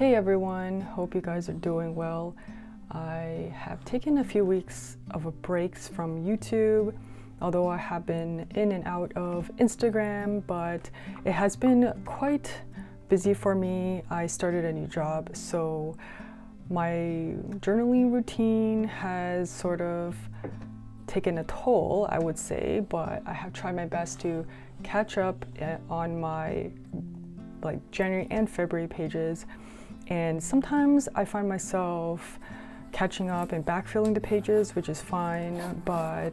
Hey everyone, hope you guys are doing well. I have taken a few weeks of breaks from YouTube, although I have been in and out of Instagram, but it has been quite busy for me. I started a new job, so my journaling routine has sort of taken a toll, I would say, but I have tried my best to catch up on my January and February pages. And sometimes I find myself catching up and backfilling the pages, which is fine, but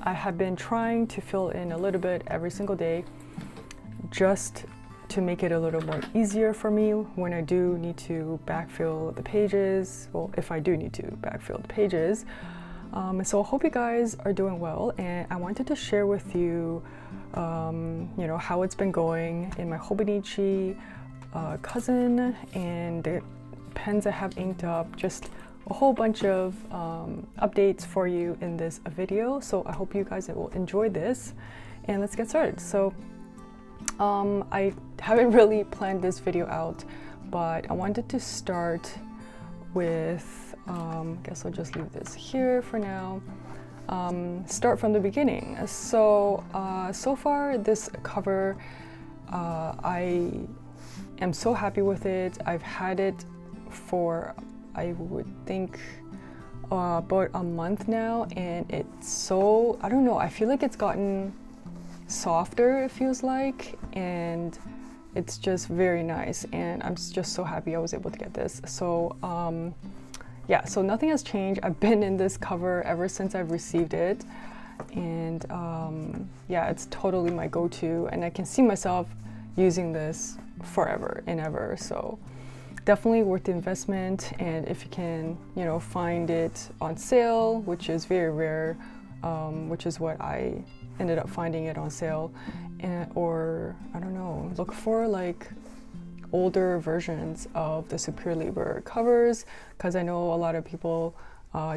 I have been trying to fill in a little bit every single day just to make it a little more easier for me when I do need to backfill the pages, well, if I do need to backfill the pages. So I hope you guys are doing well, and I wanted to share with you, how it's been going in my Hobonichi cousin and the pens I have inked up, just a whole bunch of updates for you in this video. So I hope you guys will enjoy this, and let's get started. So I haven't really planned this video out, but I wanted to start with, I guess I'll just leave this here for now. Start from the beginning. So far this cover, I am so happy with it. I've had it for, I would think, about a month now, and it's so, I don't know, I feel like it's gotten softer, it feels like, and it's just very nice, and I'm just so happy I was able to get this. So yeah, so nothing has changed. I've been in this cover ever since I've received it, and yeah, it's totally my go-to, and I can see myself using this forever and ever. So definitely worth the investment, and if you can, find it on sale, which is very rare, which is what I ended up finding it on sale, or I don't know, look for like older versions of the Fleurir Lab covers, because I know a lot of people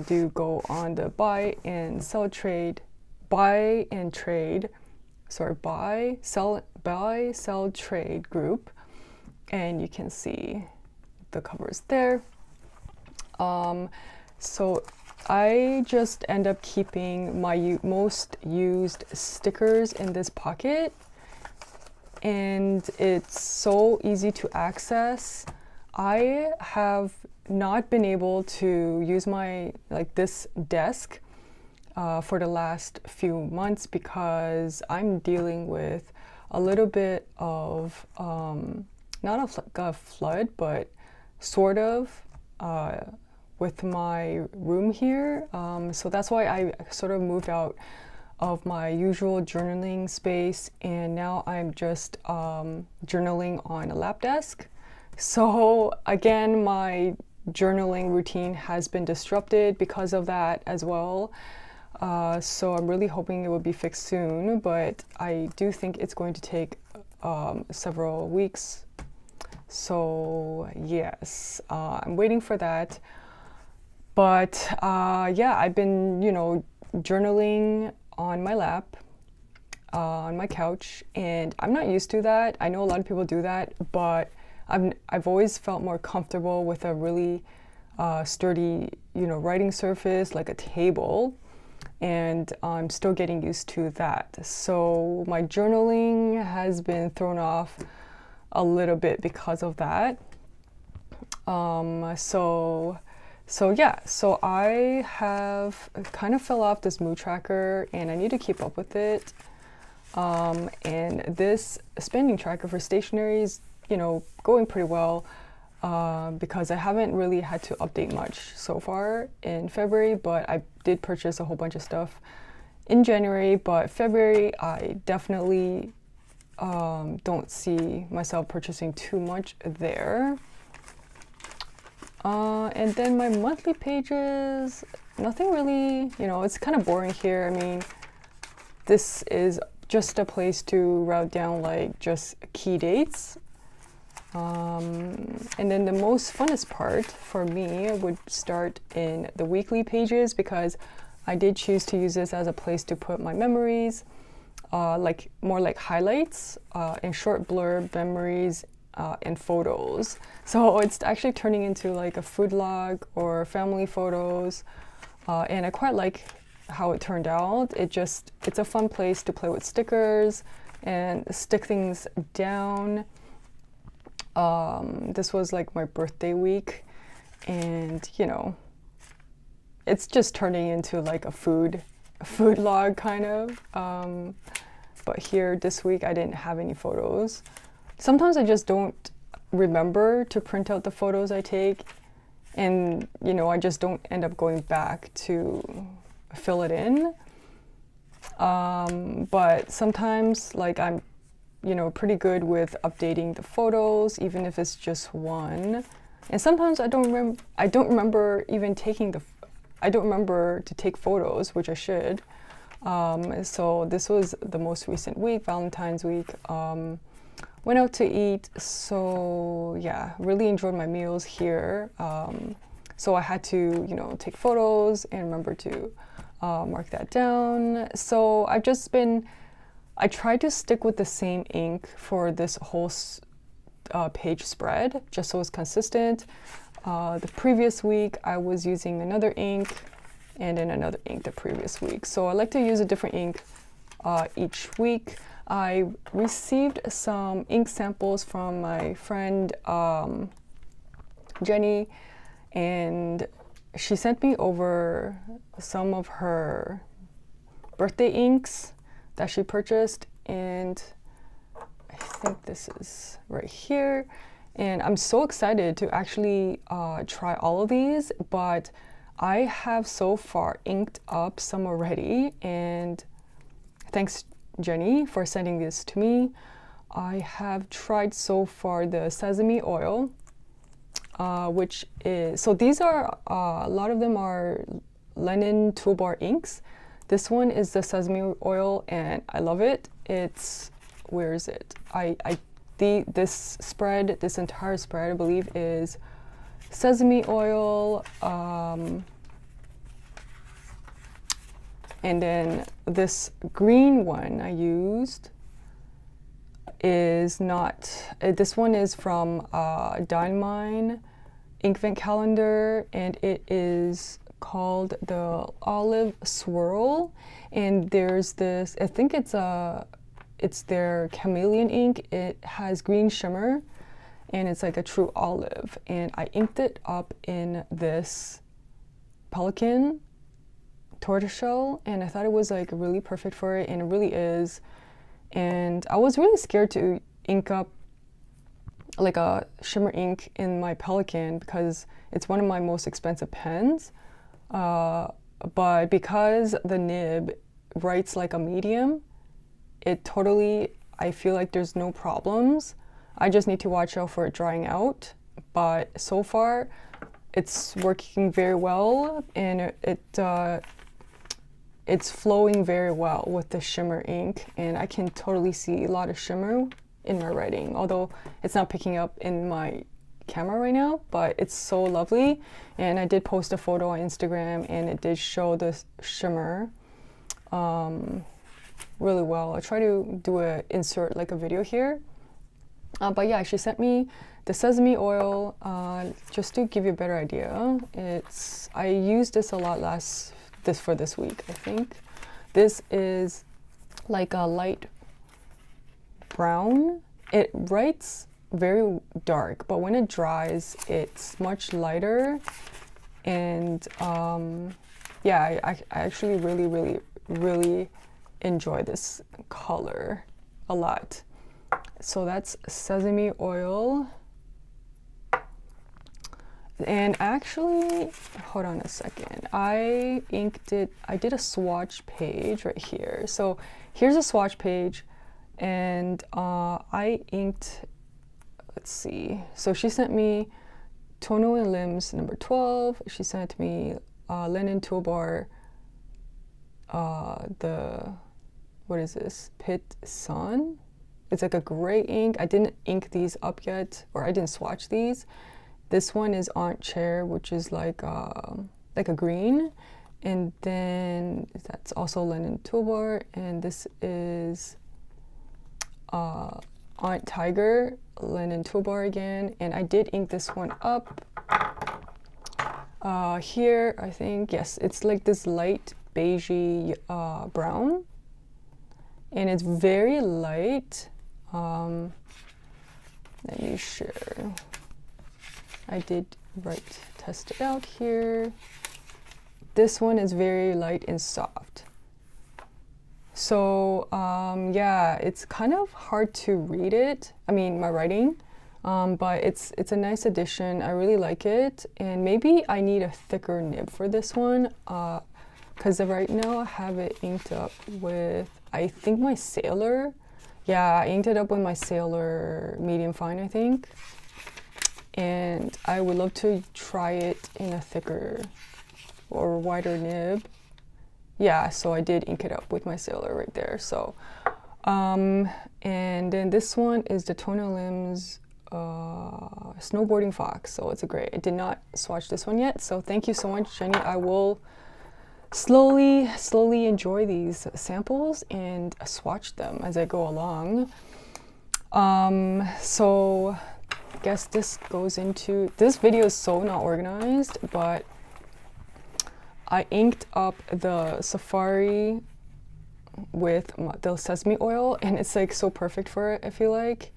do go on the buy, sell, trade group, and you can see the covers there. So I just end up keeping my most used stickers in this pocket, and it's so easy to access. I have not been able to use my this desk for the last few months because I'm dealing with a little bit of not a flood, but sort of with my room here. So that's why I sort of moved out of my usual journaling space, and now I'm just journaling on a lap desk. So again, my journaling routine has been disrupted because of that as well. So I'm really hoping it will be fixed soon, but I do think it's going to take several weeks. So yes, I'm waiting for that. But yeah, I've been, journaling on my lap, on my couch, and I'm not used to that. I know a lot of people do that, but I've always felt more comfortable with a really sturdy, writing surface like a table, and I'm still getting used to that. So my journaling has been thrown off a little bit because of that. So yeah, so I have kind of fell off this mood tracker, and I need to keep up with it. And this spending tracker for stationery is, going pretty well, because I haven't really had to update much so far in February, but I did purchase a whole bunch of stuff in January. But February, I definitely don't see myself purchasing too much there. And then my monthly pages, nothing really, it's kind of boring here. I mean, this is just a place to write down just key dates. And then the most funnest part for me would start in the weekly pages, because I did choose to use this as a place to put my memories, more like highlights, and short blurb memories and photos. So it's actually turning into like a food log or family photos, and I quite like how it turned out. It's a fun place to play with stickers and stick things down. This was like my birthday week, and you know, it's just turning into like a food log kind of. But here this week I didn't have any photos. Sometimes I just don't remember to print out the photos I take, and you know, I just don't end up going back to fill it in. But sometimes like I'm, you know, pretty good with updating the photos, even if it's just one. And sometimes I don't remember even I don't remember to take photos, which I should. So this was the most recent week, Valentine's week. Went out to eat, so yeah, really enjoyed my meals here. So I had to, you know, take photos and remember to mark that down. So I tried to stick with the same ink for this whole page spread, just so it's consistent. The previous week I was using another ink, and then another ink the previous week. So I like to use a different ink each week. I received some ink samples from my friend Jenny, and she sent me over some of her birthday inks that she purchased, and I think this is right here. And I'm so excited to actually try all of these, but I have so far inked up some already, and thanks Jenny for sending this to me. I have tried so far the sesame oil, which is, so these are, a lot of them are Lennon toolbar inks. This one is the sesame oil, and I love it. It's, where is it? This entire spread, I believe, is sesame oil, and then this green one I used is not, this one is from Dine Inkvent calendar, and it is called the Olive Swirl. And there's this, I think it's their chameleon ink. It has green shimmer, and it's like a true olive. And I inked it up in this pelican tortoiseshell, and I thought it was like really perfect for it, and it really is. And I was really scared to ink up like a shimmer ink in my pelican because it's one of my most expensive pens. But because the nib writes like a medium, it totally, I feel like there's no problems. I just need to watch out for it drying out. But so far, it's working very well, and it's flowing very well with the shimmer ink, and I can totally see a lot of shimmer in my writing, although it's not picking up in my camera right now, but it's so lovely. And I did post a photo on Instagram, and it did show the shimmer really well. I'll try to insert like a video here. But yeah, she sent me the sesame oil, just to give you a better idea. I used this a lot for this week, I think. This is like a light brown. It writes very dark, but when it dries, it's much lighter. And yeah, I actually really enjoy this color a lot. So that's sesame oil. And actually, hold on a second, I did a swatch page right here. So here's a swatch page, and I inked, let's see, so she sent me Tono and Limbs number 12. She sent me Lennon Toolbar, what is this, Pit Sun? It's like a gray ink. I didn't ink these up yet, or I didn't swatch these. This one is Aunt Chair, which is like a green, and then that's also Lennon Toolbar, and this is Aunt Tiger, linen toolbar again, and I did ink this one up. Here, I think, yes, it's like this light beigey brown, and it's very light. Let me share. I did test it out here. This one is very light and soft. So yeah, it's kind of hard to read it. I mean, my writing. But it's a nice addition. I really like it, and maybe I need a thicker nib for this one, because right now I have it inked up with, I think, my Sailor. Yeah, I inked it up with my Sailor medium fine, I think, and I would love to try it in a thicker or wider nib. Yeah, so I did ink it up with my Sailor right there. So and then this one is the Toenail Limbs Snowboarding Fox, so it's a great. I did not swatch this one yet, so thank you so much, Jenny. I will slowly enjoy these samples and swatch them as I go along. So I guess this goes into, this video is so not organized, but I inked up the Safari with the sesame oil, and it's like so perfect for it, I feel like.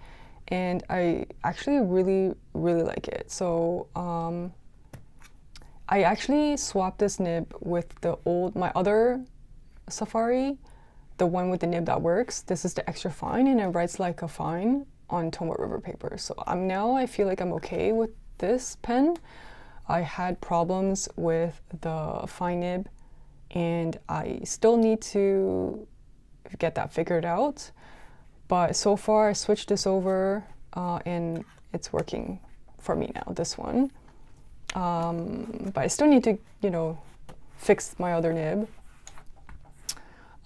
And I actually really like it. So I actually swapped this nib with my other Safari, the one with the nib that works. This is the extra fine, and it writes like a fine on Tomoe River paper. So I feel like I'm okay with this pen. I had problems with the fine nib, and I still need to get that figured out. But so far I switched this over and it's working for me now, this one. But I still need to, you know, fix my other nib.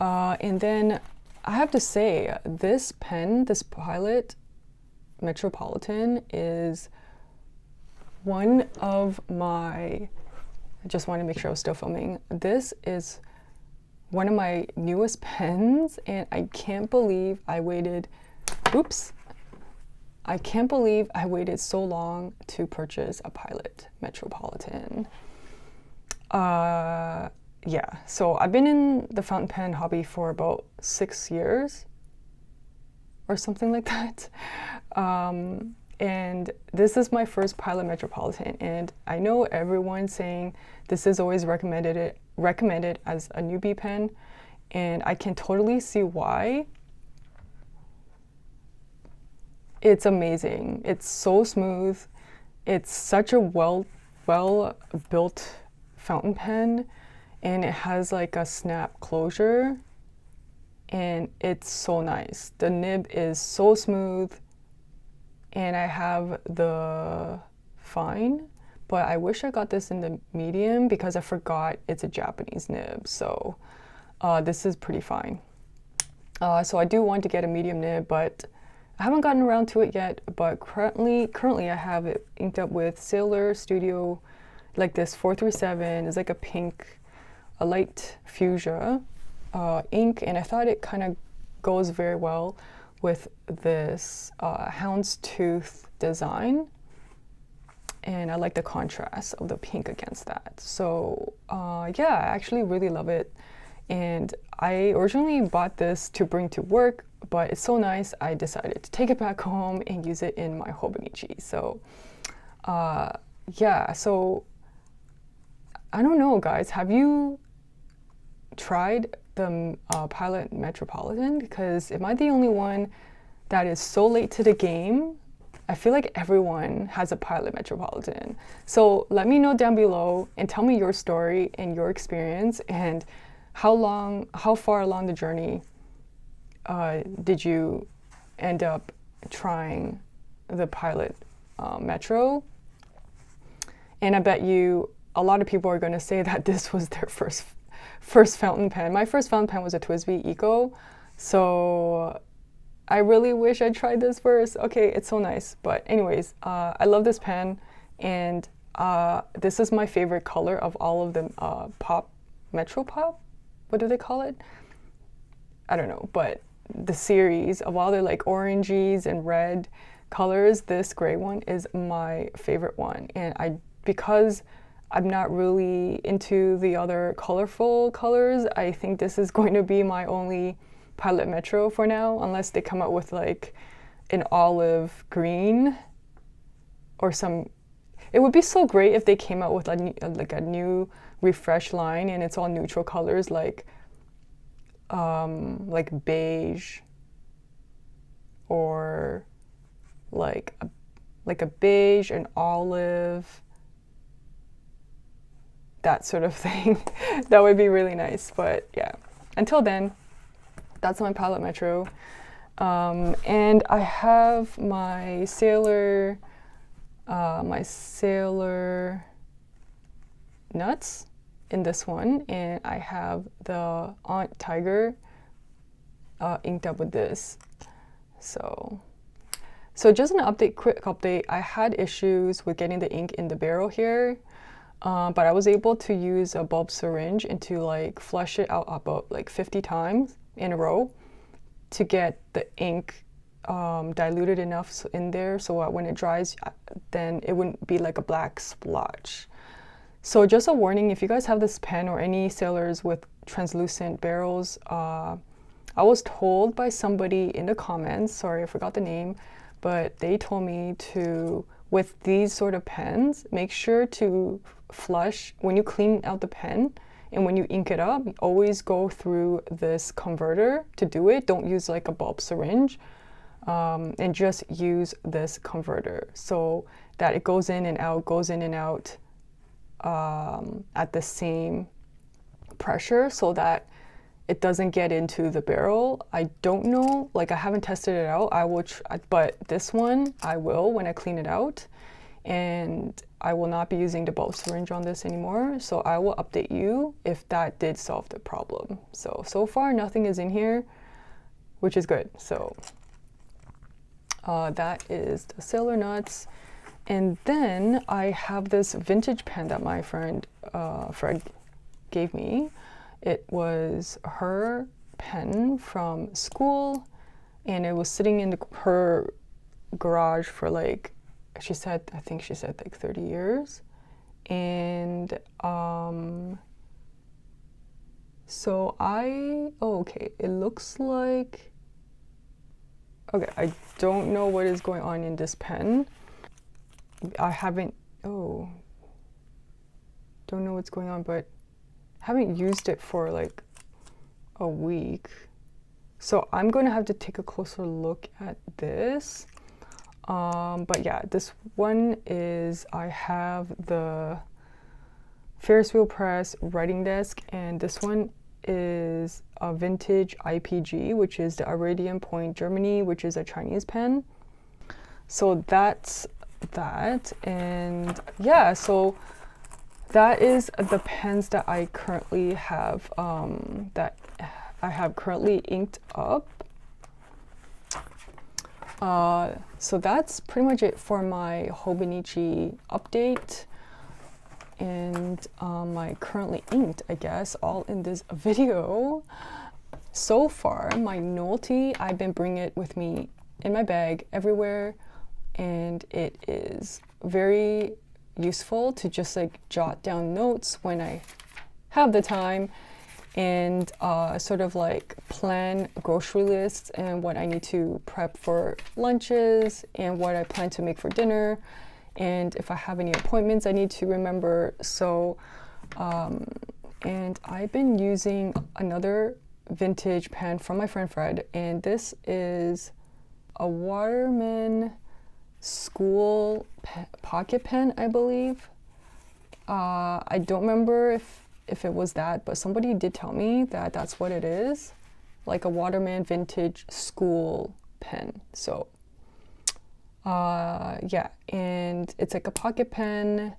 And then I have to say, this pen, this Pilot Metropolitan, is one of my, I just want to make sure I was still filming. This is one of my newest pens, and I can't believe I waited, I can't believe I waited so long to purchase a Pilot Metropolitan. Yeah, so I've been in the fountain pen hobby for about 6 years or something like that. And this is my first Pilot Metropolitan, and I know everyone's saying this is always recommended as a newbie pen, and I can totally see why. It's amazing. It's so smooth. It's such a well built fountain pen, and it has like a snap closure, and it's so nice. The nib is so smooth, and I have the fine, but I wish I got this in the medium because I forgot it's a Japanese nib. So this is pretty fine. So I do want to get a medium nib, but I haven't gotten around to it yet. But currently I have it inked up with Sailor Studio, like this 437. It's like a pink, a light fuchsia ink, and I thought it kind of goes very well with this houndstooth design, and I like the contrast of the pink against that. So yeah, I actually really love it, and I originally bought this to bring to work, but it's so nice I decided to take it back home and use it in my Hobonichi. So yeah, so I don't know, guys, have you tried the Pilot Metropolitan? Because am I the only one that is so late to the game? I feel like everyone has a Pilot Metropolitan. So let me know down below and tell me your story and your experience, and how far along the journey did you end up trying the Pilot Metro? And I bet you a lot of people are going to say that this was their first fountain pen. My first fountain pen was a TWSBI Eco, so I really wish I tried this first. Okay, it's so nice. But anyways, I love this pen, and this is my favorite color of all of them. Metro Pop? What do they call it? I don't know, but the series of all the like oranges and red, colors, this gray one is my favorite one. And because I'm not really into the other colorful colors, I think this is going to be my only Pilot Metro for now, unless they come out with like an olive green or some. It would be so great if they came out with like a new refresh line and it's all neutral colors like beige or like a beige, an olive, that sort of thing. That would be really nice. But yeah, until then, that's my Pilot Metro. And I have my Sailor Nuts in this one, and I have the Aunt Tiger inked up with this. So just an quick update. I had issues with getting the ink in the barrel here, but I was able to use a bulb syringe and to like flush it out about like 50 times in a row to get the ink diluted enough in there so when it dries, then it wouldn't be like a black splotch. So just a warning, if you guys have this pen or any sailors with translucent barrels, I was told by somebody in the comments, sorry I forgot the name, but they told me to, with these sort of pens, make sure to flush when you clean out the pen and when you ink it up, always go through this converter to do it. Don't use like a bulb syringe, and just use this converter so that it goes in and out, at the same pressure so that it doesn't get into the barrel. I don't know, like I haven't tested it out. I will but this one I will when I clean it out, and I will not be using the bulb syringe on this anymore. So I will update you if that did solve the problem. So far nothing is in here, which is good. So that is the Sailor Nuts. And then I have this vintage pen that my friend Fred gave me. It was her pen from school, and it was sitting in her garage for like, I think she said like 30 years. And so okay, it looks like, okay, I don't know what is going on in this pen. I haven't, don't know what's going on, but haven't used it for like a week. So I'm going to have to take a closer look at this. But yeah, this one is, I have the Ferris wheel press writing desk, and this one is a vintage IPG, which is the Iridium Point Germany, which is a Chinese pen. So that's that. And yeah, so that is the pens that I currently have, that I have currently inked up. So that's pretty much it for my Hobonichi update and my currently inked, I guess, all in this video. So far, my Novelty, I've been bringing it with me in my bag everywhere, and it is very useful to just like jot down notes when I have the time, and sort of like plan grocery lists and what I need to prep for lunches and what I plan to make for dinner, and if I have any appointments I need to remember. So and I've been using another vintage pen from my friend Fred, and this is a Waterman school pocket pen, I believe. I don't remember if it was that, but somebody did tell me that that's what it is, like a Waterman vintage school pen. So yeah, and it's like a pocket pen,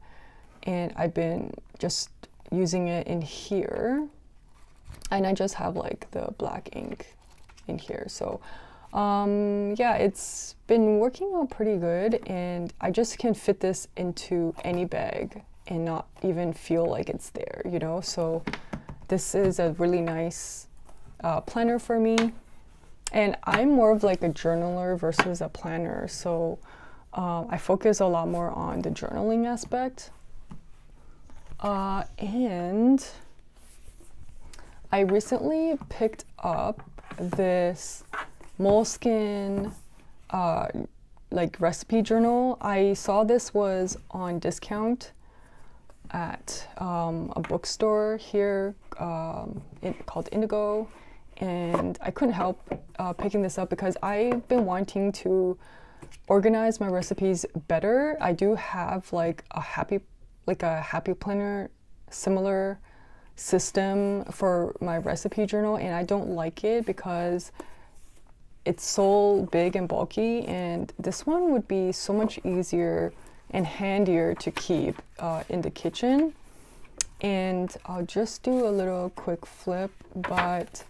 and I've been just using it in here, and I just have like the black ink in here. So yeah, it's been working out pretty good, and I just can fit this into any bag and not even feel like it's there, you know? So this is a really nice planner for me. And I'm more of like a journaler versus a planner, so I focus a lot more on the journaling aspect. And I recently picked up this Moleskine like recipe journal. I saw this was on discount at a bookstore here called Indigo, and I couldn't help picking this up because I've been wanting to organize my recipes better. I do have like a happy planner similar system for my recipe journal, and I don't like it because it's so big and bulky, and this one would be so much easier and handier to keep in the kitchen. And I'll just do a little quick flip, but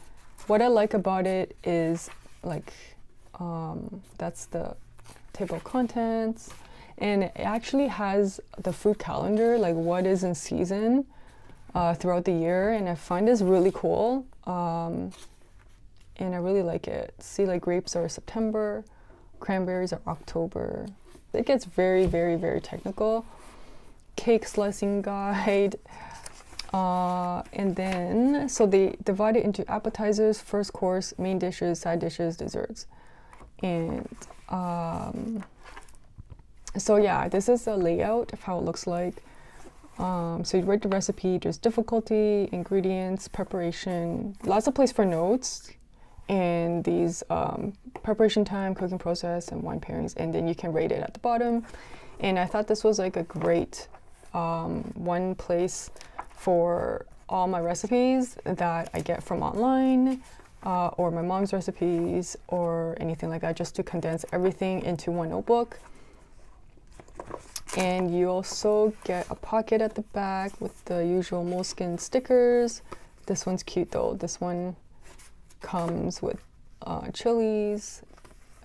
what I like about it is like that's the table of contents, and it actually has the food calendar, like what is in season throughout the year, and I find this really cool. And I really like it. See, like grapes are September, cranberries are October. It gets very, very, very technical. Cake slicing guide. And then, so they divide it into appetizers, first course, main dishes, side dishes, desserts. And so yeah, this is a layout of how it looks like. So you write the recipe, there's difficulty, ingredients, preparation, lots of place for notes, and these preparation time, cooking process, and wine pairings, and then you can rate it at the bottom. And I thought this was like a great one place for all my recipes that I get from online or my mom's recipes or anything like that, just to condense everything into one notebook. And you also get a pocket at the back with the usual Moleskine stickers. This one's cute though. This one comes with chilies,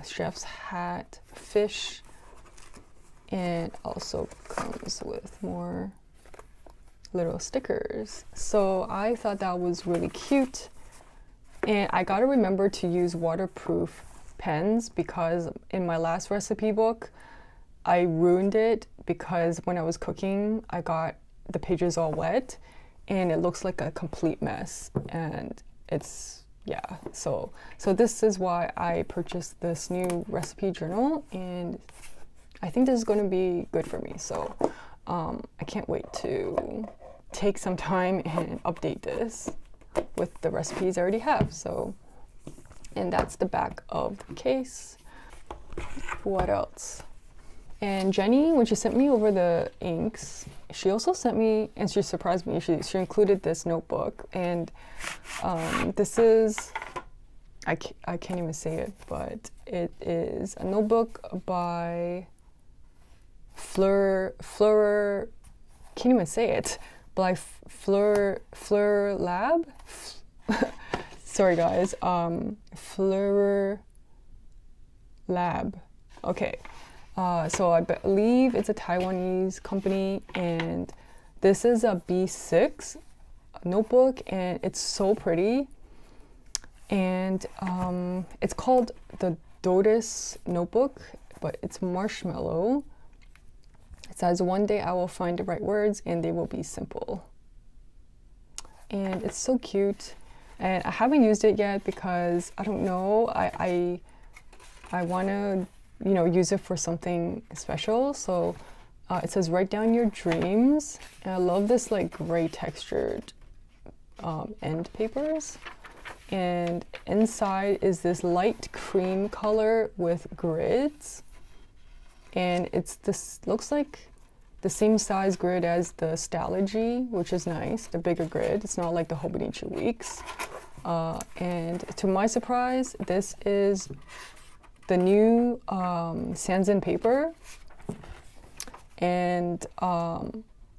a chef's hat, fish, and also comes with more little stickers. So I thought that was really cute. And I gotta remember to use waterproof pens, because in my last recipe book, I ruined it because when I was cooking, I got the pages all wet and it looks like a complete mess. And it's, yeah, so this is why I purchased this new recipe journal, and I think this is going to be good for me. So I can't wait to take some time and update this with the recipes I already have. So, and that's the back of the case. What else? And Jenny, when she sent me over the inks, she also sent me, and she surprised me, she included this notebook. And this is, I can't even say it, but it is a notebook by Fleurir, can't even say it, by Fleurir Lab. Sorry guys, Fleurir Lab. Okay. So I believe it's a Taiwanese company, and this is a B6 notebook, and it's so pretty. And it's called the Dotis notebook, but it's marshmallow. It says, "One day I will find the right words and they will be simple." And it's so cute. And I haven't used it yet because I don't know, I want to, you know, use it for something special. So it says, "Write down your dreams." And I love this like gray textured end papers. And inside is this light cream color with grids. And it's this, looks like the same size grid as the Stalogy, which is nice, the bigger grid. It's not like the Hobonichi Weeks. And to my surprise, this is the new Sanzin paper, and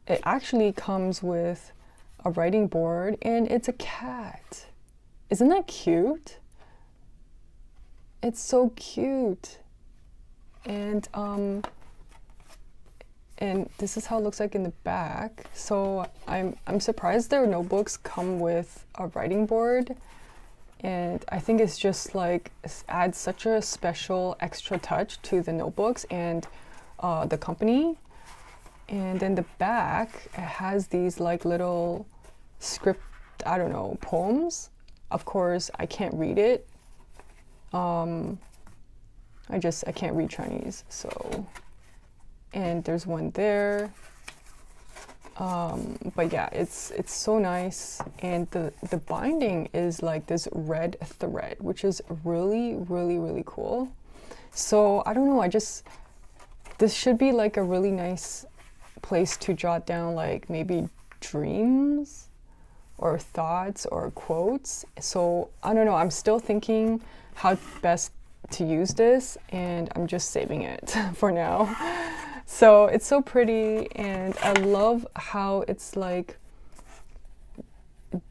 it actually comes with a writing board, and it's a cat. Isn't that cute? It's so cute. And this is how it looks like in the back. So I'm surprised their notebooks come with a writing board. and I think it's just like adds such a special extra touch to the notebooks and the company. And then the back, it has these like little script, I don't know, poems. Of course, I can't read it. I can't read Chinese, so. And there's one there. But yeah, it's so nice, and the binding is like this red thread, which is really cool. So I don't know, this should be like a really nice place to jot down like maybe dreams or thoughts or quotes. So I don't know, I'm still thinking how best to use this, and I'm just saving it for now. So it's so pretty, and I love how it's like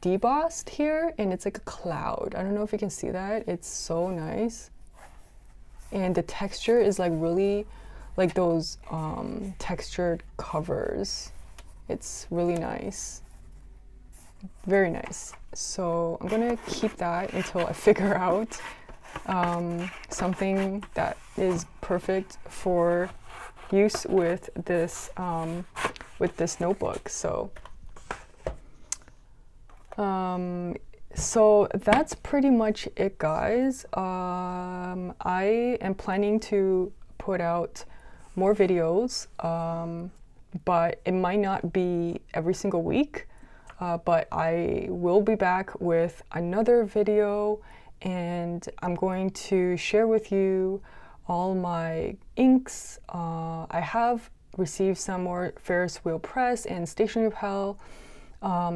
debossed here, and it's like a cloud. I don't know if you can see that. It's so nice, and the texture is like really like those textured covers. It's really nice, very nice. So I'm gonna keep that until I figure out something that is perfect for use with this notebook. So so that's pretty much it, guys. I am planning to put out more videos, but it might not be every single week, but I will be back with another video, and I'm going to share with you all my inks. I have received some more Ferris wheel press and stationery pal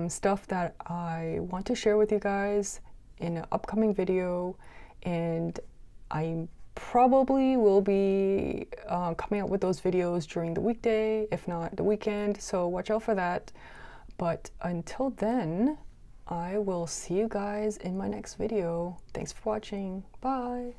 stuff that I want to share with you guys in an upcoming video, and I probably will be coming out with those videos during the weekday, if not the weekend, so watch out for that. But until then, I will see you guys in my next video. Thanks for watching. Bye.